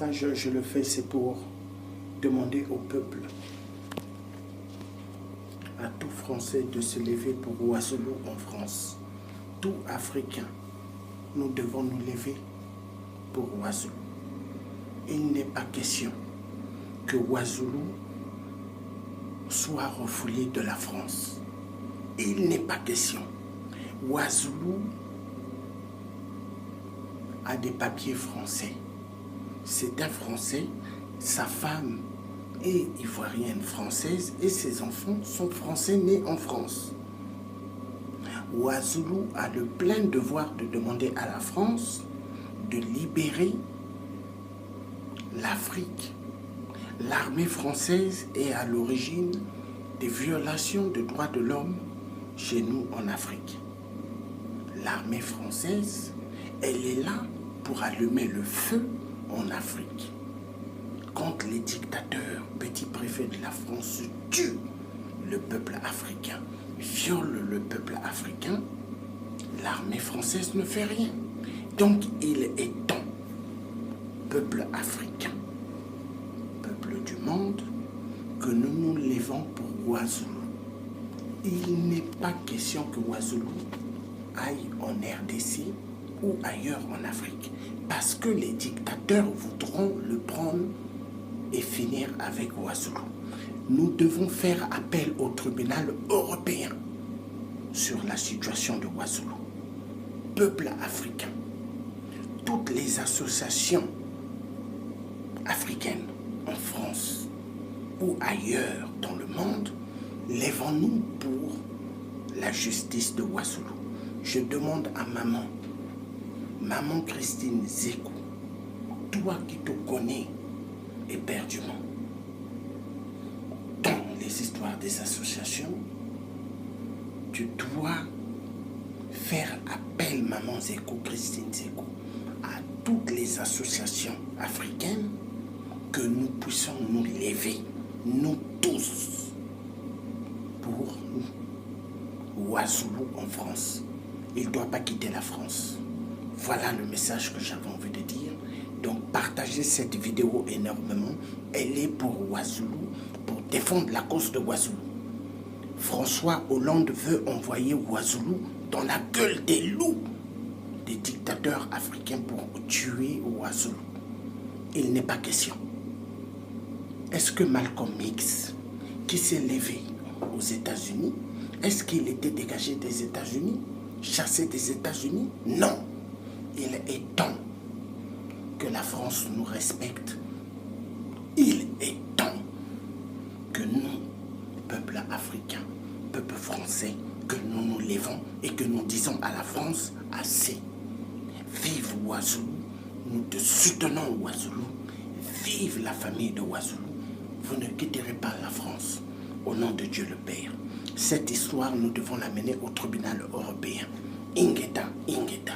message, je le fais, c'est pour demander au peuple, à tout Français de se lever pour Ouazoulo en France. Tout Africain, nous devons nous lever pour Ouazoulo. Il n'est pas question que Ouazoulo soit refoulé de la France. Il n'est pas question. Ouazoulo a des papiers français. C'est un Français, sa femme est ivoirienne française et ses enfants sont français nés en France. Ouazoulo a le plein devoir de demander à la France de libérer l'Afrique. L'armée française est à l'origine des violations des droits de l'homme chez nous en Afrique. L'armée française, elle est là pour allumer le feu en Afrique. Quand les dictateurs, petits préfets de la France, tuent le peuple africain, violent le peuple africain, l'armée française ne fait rien. Donc il est temps, peuple africain, peuple du monde, que nous nous levons pour Ouazoulo. Il n'est pas question que Ouazoulo aille en RDC ou ailleurs en Afrique, parce que les dictateurs voudront le prendre et finir avec Ouazoulo. Nous devons faire appel au tribunal européen sur la situation de Ouazoulo. Peuple africain, toutes les associations africaines en France ou ailleurs dans le monde, lèvons-nous pour la justice de Ouazoulo. Je demande à maman Christine Zékou, toi qui te connais éperdument dans les histoires des associations, tu dois faire appel, maman Zékou, Christine Zékou, à toutes les associations africaines, que nous puissions nous lever, nous tous, pour Ouazoulo en France. Il ne doit pas quitter la France. Voilà le message que j'avais envie de dire. Donc partagez cette vidéo énormément. Elle est pour Ouazoulo, pour défendre la cause de Ouazoulo. François Hollande veut envoyer Ouazoulo dans la gueule des loups des dictateurs africains pour tuer Ouazoulo. Il n'est pas question. Est-ce que Malcolm X, qui s'est levé aux États-Unis, est-ce qu'il était dégagé des États-Unis, chassé des États-Unis? Non. Il est temps que la France nous respecte. Il est temps que nous, peuple africain, peuple français, que nous nous levons et que nous disons à la France assez. Vive Ouazoulo, nous te soutenons Ouazoulo. Vive la famille de Ouazoulo. Vous ne quitterez pas la France. Au nom de Dieu le Père. Cette histoire, nous devons l'amener au tribunal européen. Ingeta, Ingeta.